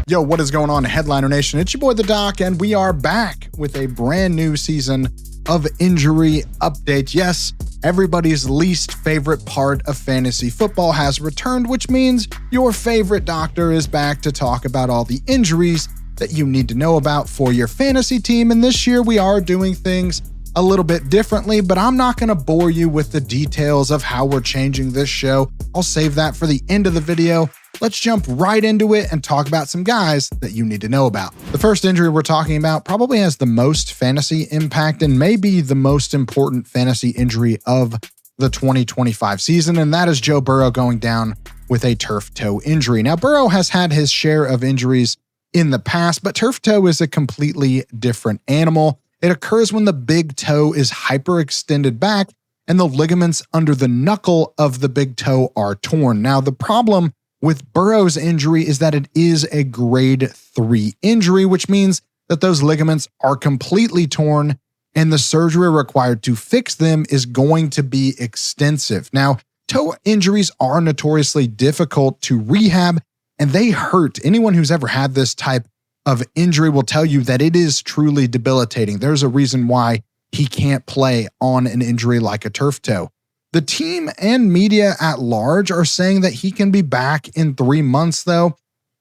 Yo, what is going on, Headliner Nation? It's your boy, The Doc, and we are back with a brand new season of Injury Update. Yes, everybody's least favorite part of fantasy football has returned, which means your favorite doctor is back to talk about all the injuries that you need to know about for your fantasy team. And this year we are doing things a little bit differently, but I'm not going to bore you with the details of how we're changing this show. I'll save that for the end of the video. Let's jump right into it and talk about some guys that you need to know about. The first injury we're talking about probably has the most fantasy impact and maybe the most important fantasy injury of the 2025 season, and that is Joe Burrow going down with a turf toe injury. Now, Burrow has had his share of injuries in the past, but turf toe is a completely different animal. It occurs when the big toe is hyperextended back and the ligaments under the knuckle of the big toe are torn. Now, the problem with Burrow's injury is that it is a grade 3 injury, which means that those ligaments are completely torn and the surgery required to fix them is going to be extensive. Now, toe injuries are notoriously difficult to rehab and they hurt. Anyone who's ever had this type of injury will tell you that it is truly debilitating. There's a reason why he can't play on an injury like a turf toe. The team and media at large are saying that he can be back in 3 months though,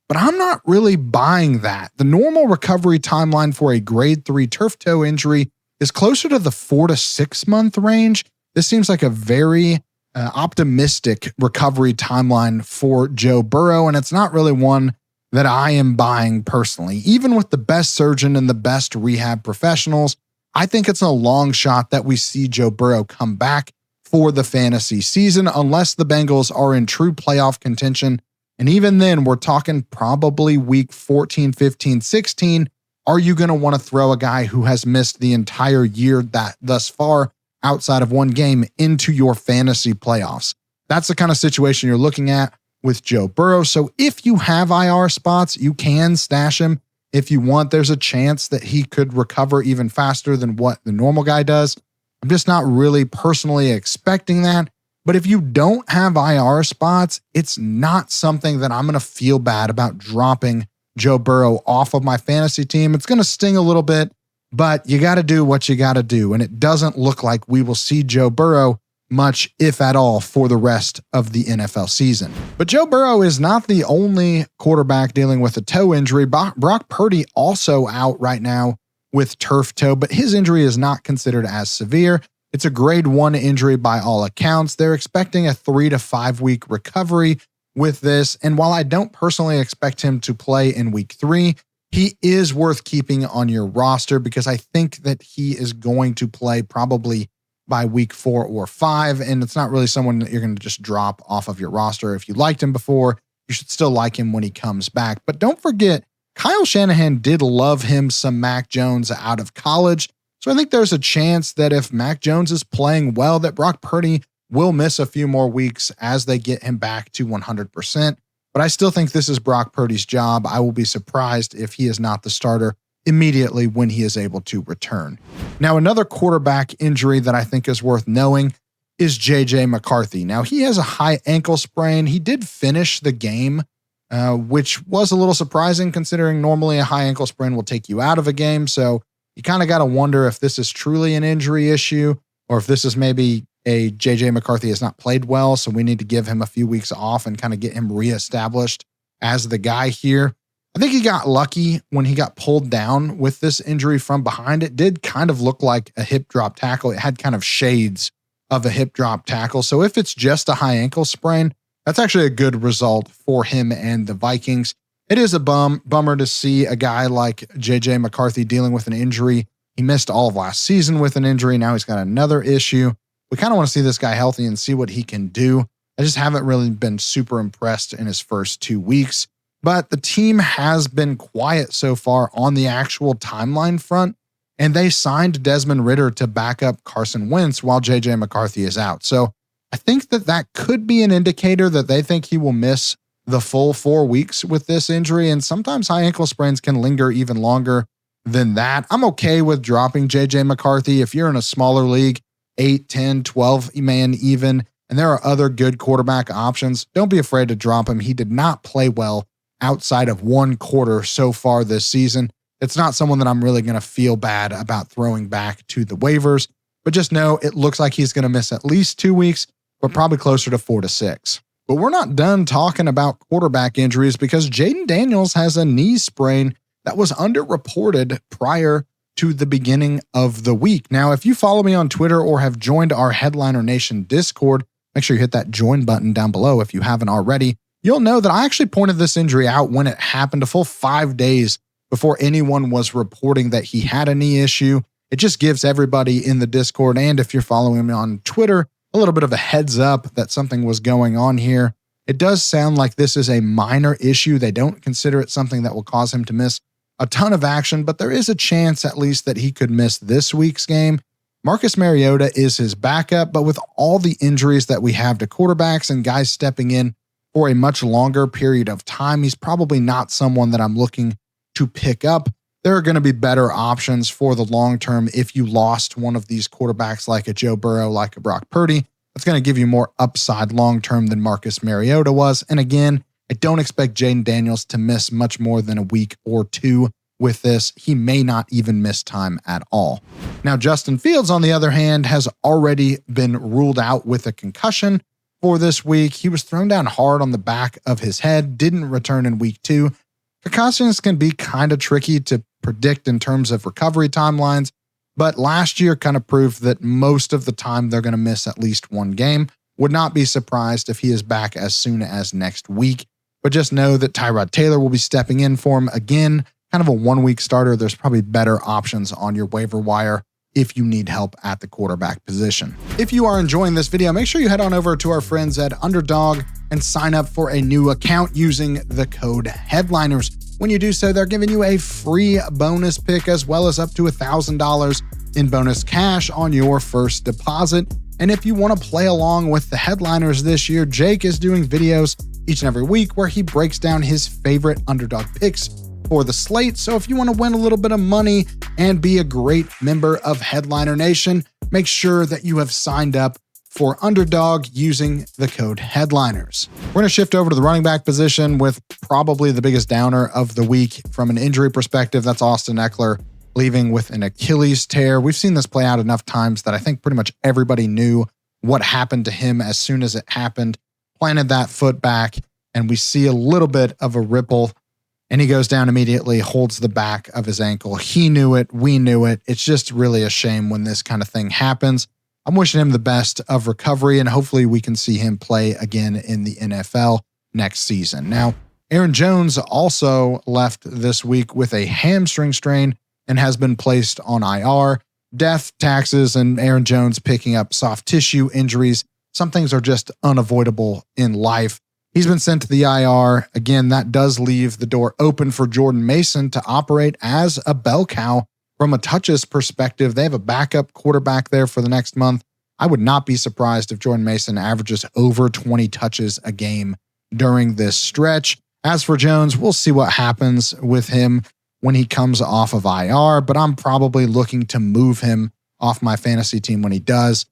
but I'm not really buying that. The normal recovery timeline for a grade 3 turf toe injury is closer to the 4 to 6 month range. This seems like a very optimistic recovery timeline for Joe Burrow, and it's not really one that I am buying personally. Even with the best surgeon and the best rehab professionals, I think it's a long shot that we see Joe Burrow come back for the fantasy season unless the Bengals are in true playoff contention. And even then, we're talking probably week 14, 15, 16. Are you going to want to throw a guy who has missed the entire year that thus far outside of one game into your fantasy playoffs? That's the kind of situation you're looking at with Joe Burrow. So if you have IR spots, you can stash him. If you want, there's a chance that he could recover even faster than what the normal guy does. I'm just not really personally expecting that. But if you don't have IR spots, it's not something that I'm going to feel bad about dropping Joe Burrow off of my fantasy team. It's going to sting a little bit, but you got to do what you got to do. And it doesn't look like we will see Joe Burrow much, if at all, for the rest of the NFL season. But Joe Burrow is not the only quarterback dealing with a toe injury. Brock Purdy also out right now with turf toe, but his injury is not considered as severe. It's a grade 1 injury by all accounts. They're expecting a 3 to 5 week recovery with this. And while I don't personally expect him to play in week 3, he is worth keeping on your roster because I think that he is going to play probably by week 4 or 5. And it's not really someone that you're going to just drop off of your roster. If you liked him before, you should still like him when he comes back. But don't forget, Kyle Shanahan did love him some Mac Jones out of college. So I think there's a chance that if Mac Jones is playing well, that Brock Purdy will miss a few more weeks as they get him back to 100%. But I still think this is Brock Purdy's job. I will be surprised if he is not the starter immediately when he is able to return. Now, another quarterback injury that I think is worth knowing is JJ McCarthy. Now, he has a high ankle sprain. He did finish the game, which was a little surprising considering normally a high ankle sprain will take you out of a game. So you kind of got to wonder if this is truly an injury issue or if this is maybe a JJ McCarthy has not played well. So we need to give him a few weeks off and kind of get him reestablished as the guy here. I think he got lucky when he got pulled down with this injury from behind. It did kind of look like a hip drop tackle. It had kind of shades of a hip drop tackle. So if it's just a high ankle sprain, that's actually a good result for him and the Vikings. It is a bummer to see a guy like JJ McCarthy dealing with an injury. He missed all of last season with an injury. Now he's got another issue. We kind of want to see this guy healthy and see what he can do. I just haven't really been super impressed in his first 2 weeks. But the team has been quiet so far on the actual timeline front, and they signed Desmond Ridder to back up Carson Wentz while JJ McCarthy is out. So I think that that could be an indicator that they think he will miss the full 4 weeks with this injury. And sometimes high ankle sprains can linger even longer than that. I'm okay with dropping JJ McCarthy. If you're in a smaller league, 8, 10, 12 man even, and there are other good quarterback options, don't be afraid to drop him. He did not play well outside of one quarter so far this season. It's not someone that I'm really going to feel bad about throwing back to the waivers, but just know it looks like he's going to miss at least 2 weeks, but probably closer to 4 to 6. But we're not done talking about quarterback injuries because Jaden Daniels has a knee sprain that was underreported prior to the beginning of the week. Now, if you follow me on Twitter or have joined our Headliner Nation Discord, make sure you hit that join button down below if you haven't already. You'll know that I actually pointed this injury out when it happened, a full 5 days before anyone was reporting that he had a knee issue. It just gives everybody in the Discord, and if you're following me on Twitter, a little bit of a heads up that something was going on here. It does sound like this is a minor issue. They don't consider it something that will cause him to miss a ton of action, but there is a chance at least that he could miss this week's game. Marcus Mariota is his backup, but with all the injuries that we have to quarterbacks and guys stepping in for a much longer period of time, he's probably not someone that I'm looking to pick up. There are going to be better options for the long term if you lost one of these quarterbacks like a Joe Burrow, like a Brock Purdy. That's going to give you more upside long term than Marcus Mariota was. And again, I don't expect Jaden Daniels to miss much more than a week or two with this. He may not even miss time at all. Now, Justin Fields, on the other hand, has already been ruled out with a concussion for this week. He was thrown down hard on the back of his head, didn't return in week 2. Concussions can be kind of tricky to predict in terms of recovery timelines, but last year kind of proved that most of the time they're going to miss at least one game. Would not be surprised if he is back as soon as next week, but just know that Tyrod Taylor will be stepping in for him again, kind of a 1-week starter. There's probably better options on your waiver wire if you need help at the quarterback position. If you are enjoying this video, make sure you head on over to our friends at Underdog and sign up for a new account using the code Headliners. When you do so, they're giving you a free bonus pick as well as up to $1,000 in bonus cash on your first deposit. And if you want to play along with the Headliners this year, Jake is doing videos each and every week where he breaks down his favorite Underdog picks for the slate. So if you want to win a little bit of money and be a great member of Headliner Nation, make sure that you have signed up for Underdog using the code Headliners. We're going to shift over to the running back position with probably the biggest downer of the week from an injury perspective. That's Austin Eckler leaving with an Achilles tear. We've seen this play out enough times that I think pretty much everybody knew what happened to him as soon as it happened, planted that foot back, and we see a little bit of a ripple, and he goes down immediately, holds the back of his ankle. He knew it. We knew it. It's just really a shame when this kind of thing happens. I'm wishing him the best of recovery, and hopefully we can see him play again in the NFL next season. Now, Aaron Jones also left this week with a hamstring strain and has been placed on IR. Death, taxes, and Aaron Jones picking up soft tissue injuries. Some things are just unavoidable in life. He's been sent to the IR. Again, that does leave the door open for Jordan Mason to operate as a bell cow from a touches perspective. They have a backup quarterback there for the next month. I would not be surprised if Jordan Mason averages over 20 touches a game during this stretch. As for Jones, we'll see what happens with him when he comes off of IR, but I'm probably looking to move him off my fantasy team when he does.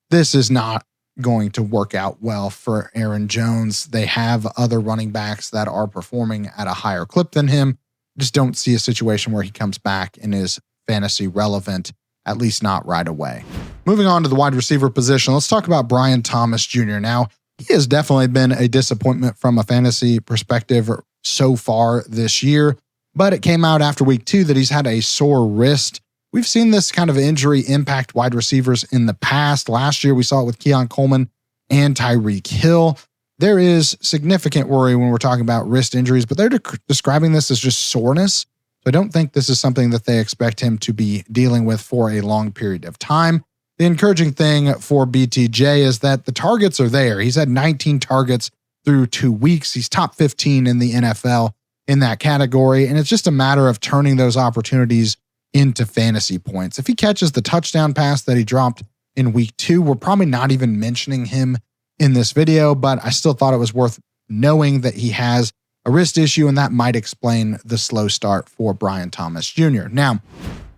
This is not going to work out well for Aaron Jones. They have other running backs that are performing at a higher clip than him. Just don't see a situation where he comes back and is fantasy relevant, at least not right away. Moving on to the wide receiver position, let's talk about Brian Thomas Jr. Now, he has definitely been a disappointment from a fantasy perspective so far this year, but it came out after week 2 that he's had a sore wrist. We've seen this kind of injury impact wide receivers in the past. Last year, we saw it with Keon Coleman and Tyreek Hill. There is significant worry when we're talking about wrist injuries, but they're describing this as just soreness. So I don't think this is something that they expect him to be dealing with for a long period of time. The encouraging thing for BTJ is that the targets are there. He's had 19 targets through 2 weeks. He's top 15 in the NFL in that category, and it's just a matter of turning those opportunities into fantasy points. If he catches the touchdown pass that he dropped in week 2, we're probably not even mentioning him in this video, but I still thought it was worth knowing that he has a wrist issue, and that might explain the slow start for Brian Thomas Jr. Now,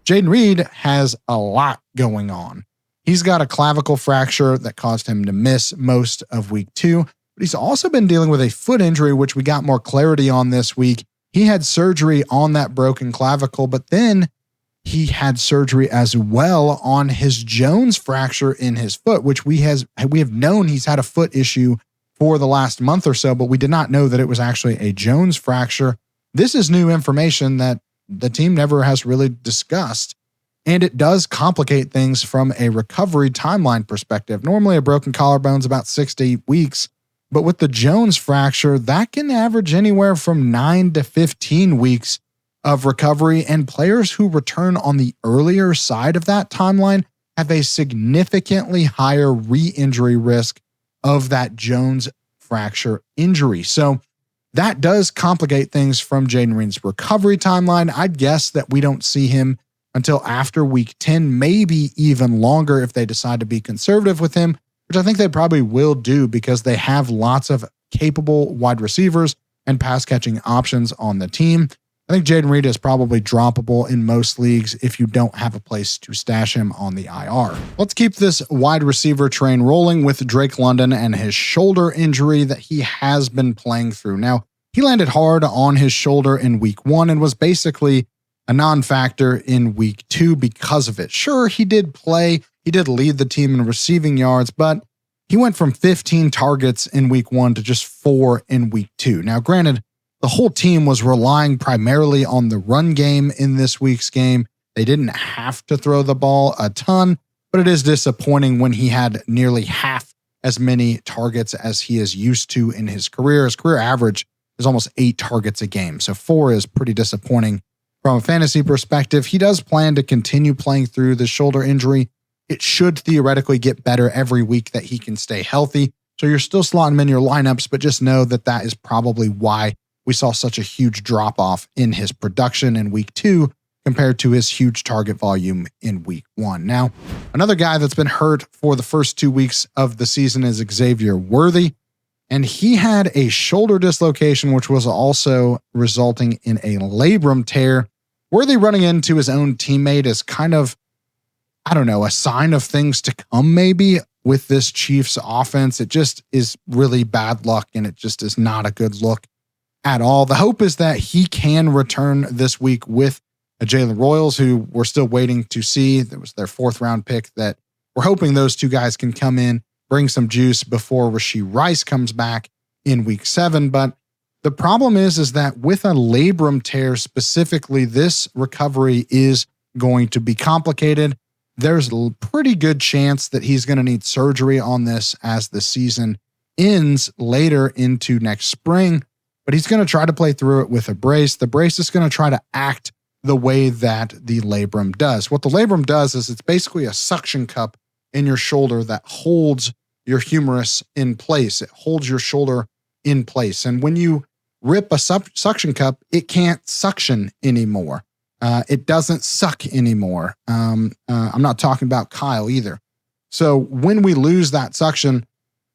Jaden Reed has a lot going on. He's got a clavicle fracture that caused him to miss most of week 2. but he's also been dealing with a foot injury, which we got more clarity on this week. He had surgery on that broken clavicle, but then he had surgery as well on his Jones fracture in his foot, which we have known he's had a foot issue for the last month or so, but we did not know that it was actually a Jones fracture. This is new information that the team never has really discussed, and it does complicate things from a recovery timeline perspective. Normally, a broken collarbone is about 6 to 8 weeks, but with the Jones fracture, that can average anywhere from 9 to 15 weeks of recovery, and players who return on the earlier side of that timeline have a significantly higher re-injury risk of that Jones fracture injury. So that does complicate things from Jaden Reed's recovery timeline. I'd guess that we don't see him until after week 10, maybe even longer if they decide to be conservative with him, which I think they probably will do because they have lots of capable wide receivers and pass catching options on the team. I think Jaden Reed is probably droppable in most leagues if you don't have a place to stash him on the IR. Let's keep this wide receiver train rolling with Drake London and his shoulder injury that he has been playing through. Now, he landed hard on his shoulder in week 1 and was basically a non-factor in week 2 because of it. Sure, he did play, he did lead the team in receiving yards, but he went from 15 targets in week 1 to just 4 in week 2. Now, granted, the whole team was relying primarily on the run game in this week's game. They didn't have to throw the ball a ton, but it is disappointing when he had nearly half as many targets as he is used to in his career. His career average is almost 8 targets a game, so 4 is pretty disappointing from a fantasy perspective. He does plan to continue playing through the shoulder injury. It should theoretically get better every week that he can stay healthy. So you're still slotting him in your lineups, but just know that that is probably why we saw such a huge drop-off in his production in week 2 compared to his huge target volume in week 1. Now, another guy that's been hurt for the first 2 weeks of the season is Xavier Worthy, and he had a shoulder dislocation, which was also resulting in a labrum tear. Worthy running into his own teammate is kind of, I don't know, a sign of things to come maybe with this Chiefs offense. It just is really bad luck, and it just is not a good look at all. The hope is that he can return this week with a Jalen Royals, who we're still waiting to see. That was their 4th round pick that we're hoping those two guys can come in, bring some juice before Rashee Rice comes back in week 7. But the problem is that with a labrum tear specifically, this recovery is going to be complicated. There's a pretty good chance that he's going to need surgery on this as the season ends later into next spring. But he's going to try to play through it with a brace. The brace is going to try to act the way that the labrum does. What the labrum does is it's basically a suction cup in your shoulder that holds your humerus in place. It holds your shoulder in place. And when you rip a suction cup, it can't suction anymore. It doesn't suck anymore. I'm not talking about Kyle either. So when we lose that suction,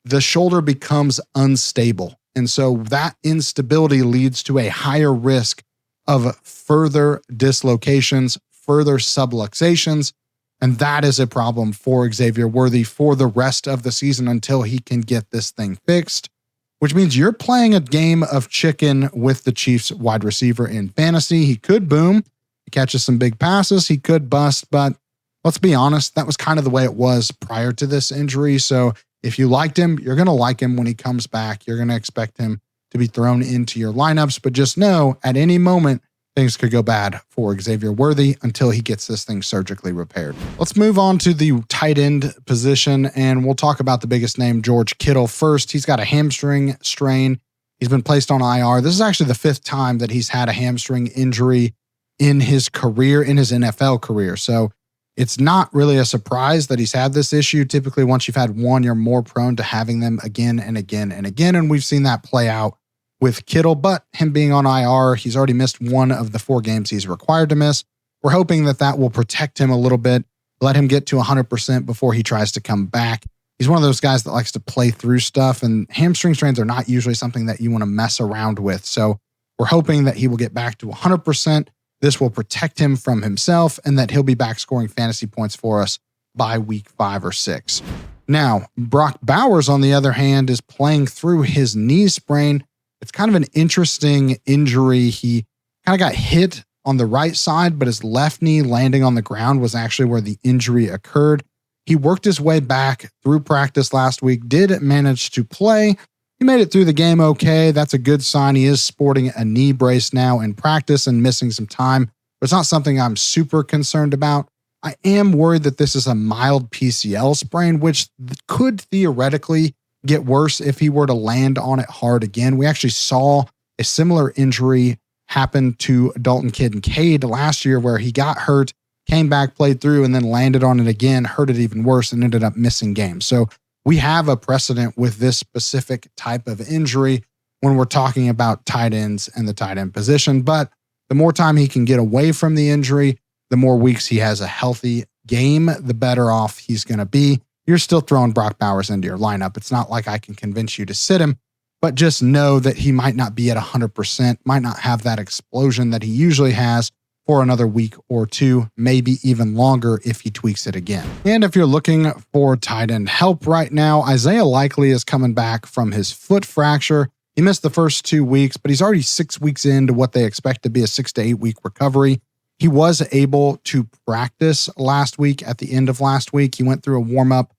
the shoulder becomes unstable. And so that instability leads to a higher risk of further dislocations, further subluxations, and that is a problem for Xavier Worthy for the rest of the season until he can get this thing fixed, which means you're playing a game of chicken with the Chiefs wide receiver in fantasy. He could boom, he catches some big passes, he could bust, but let's be honest, that was kind of the way it was prior to this injury. So if you liked him, you're going to like him when he comes back. You're going to expect him to be thrown into your lineups, but just know at any moment, things could go bad for Xavier Worthy until he gets this thing surgically repaired. Let's move on to the tight end position, and we'll talk about the biggest name, George Kittle, first. He's got a hamstring strain. He's been placed on IR. This is actually the 5th time that he's had a hamstring injury in his career, in his NFL career. So it's not really a surprise that he's had this issue. Typically, once you've had one, you're more prone to having them again and again and again. And we've seen that play out with Kittle, but him being on IR, he's already missed 1 of the 4 games he's required to miss. We're hoping that that will protect him a little bit, let him get to 100% before he tries to come back. He's one of those guys that likes to play through stuff, and hamstring strains are not usually something that you want to mess around with. So we're hoping that he will get back to 100%. This will protect him from himself and that he'll be back scoring fantasy points for us by week 5 or 6. Now, Brock Bowers, on the other hand, is playing through his knee sprain. It's kind of an interesting injury. He kind of got hit on the right side, but his left knee landing on the ground was actually where the injury occurred. He worked his way back through practice last week, did manage to play. He made it through the game okay. That's a good sign. He is sporting a knee brace now in practice and missing some time, but it's not something I'm super concerned about. I am worried that this is a mild PCL sprain, which could theoretically get worse if he were to land on it hard again. We actually saw a similar injury happen to Dalton Kincaid last year, where he got hurt, came back, played through, and then landed on it again, hurt it even worse, and ended up missing games. So we have a precedent with this specific type of injury when we're talking about tight ends and the tight end position. But the more time he can get away from the injury, the more weeks he has a healthy game, the better off he's going to be. You're still throwing Brock Bowers into your lineup. It's not like I can convince you to sit him, but just know that he might not be at 100%, might not have that explosion that he usually has for another week or two, maybe even longer if he tweaks it again. And if you're looking for tight end help right now, Isaiah Likely is coming back from his foot fracture. He missed the first 2 weeks, but he's already 6 weeks into what they expect to be a 6 to 8 week recovery. He was able to practice last week. At the end of last week, he went through a warm-up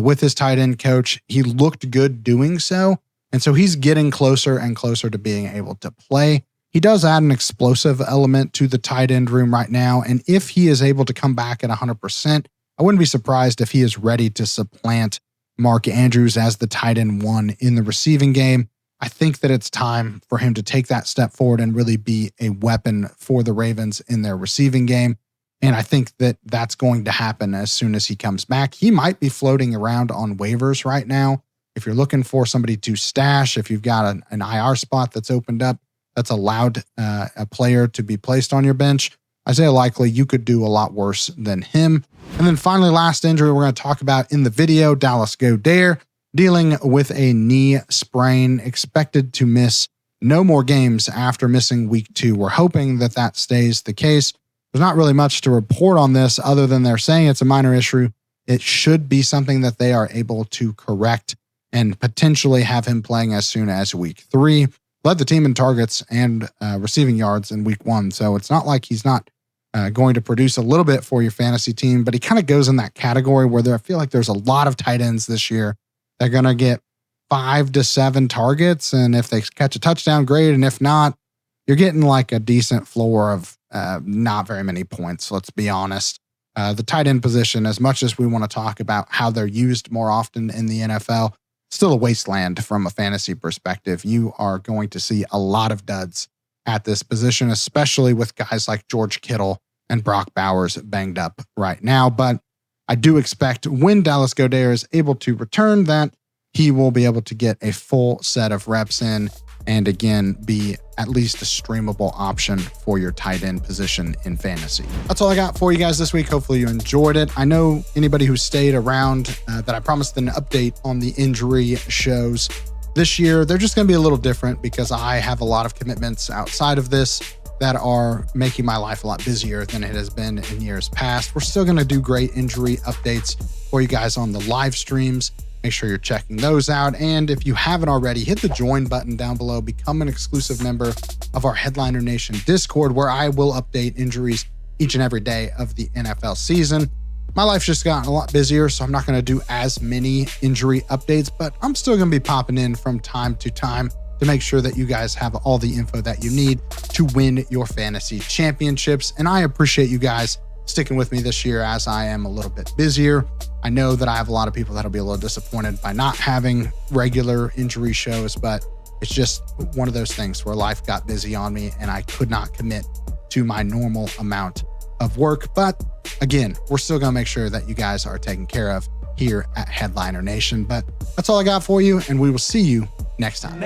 with his tight end coach. He looked good doing so, and so he's getting closer and closer to being able to play. He does add an explosive element to the tight end room right now, and if he is able to come back at 100%, I wouldn't be surprised if he is ready to supplant Mark Andrews as the tight end 1 in the receiving game. I think that it's time for him to take that step forward and really be a weapon for the Ravens in their receiving game. And I think that that's going to happen as soon as he comes back. He might be floating around on waivers right now. If you're looking for somebody to stash, if you've got an IR spot that's opened up, that's allowed a player to be placed on your bench, Isaiah Likely, you could do a lot worse than him. And then finally, last injury we're going to talk about in the video, Dallas Goedert, dealing with a knee sprain, expected to miss no more games after missing week 2. We're hoping that that stays the case. There's not really much to report on this other than they're saying it's a minor issue. It should be something that they are able to correct and potentially have him playing as soon as week 3. Led the team in targets and receiving yards in week 1. So it's not like he's not going to produce a little bit for your fantasy team, but he kind of goes in that category where I feel like there's a lot of tight ends this year. They're going to get 5 to 7 targets, and if they catch a touchdown, great. And if not, you're getting like a decent floor of not very many points, let's be honest. The tight end position, as much as we want to talk about how they're used more often in the NFL, still a wasteland from a fantasy perspective. You are going to see a lot of duds at this position, especially with guys like George Kittle and Brock Bowers banged up right now. But I do expect when Dallas Goedert is able to return that he will be able to get a full set of reps in and again be at least a streamable option for your tight end position in fantasy. That's all I got for you guys this week. Hopefully you enjoyed it. I know anybody who stayed around that I promised an update on the injury shows this year. They're just going to be a little different because I have a lot of commitments outside of this that are making my life a lot busier than it has been in years past. We're still going to do great injury updates for you guys on the live streams. Make sure you're checking those out. And if you haven't already, hit the join button down below. Become an exclusive member of our Headliner Nation Discord, where I will update injuries each and every day of the NFL season. My life's just gotten a lot busier, so I'm not going to do as many injury updates, but I'm still going to be popping in from time to time to make sure that you guys have all the info that you need to win your fantasy championships. And I appreciate you guys sticking with me this year as I am a little bit busier. I know that I have a lot of people that'll be a little disappointed by not having regular injury shows, but it's just one of those things where life got busy on me and I could not commit to my normal amount of work. But again, we're still going to make sure that you guys are taken care of here at Headliner Nation. But that's all I got for you, and we will see you next time.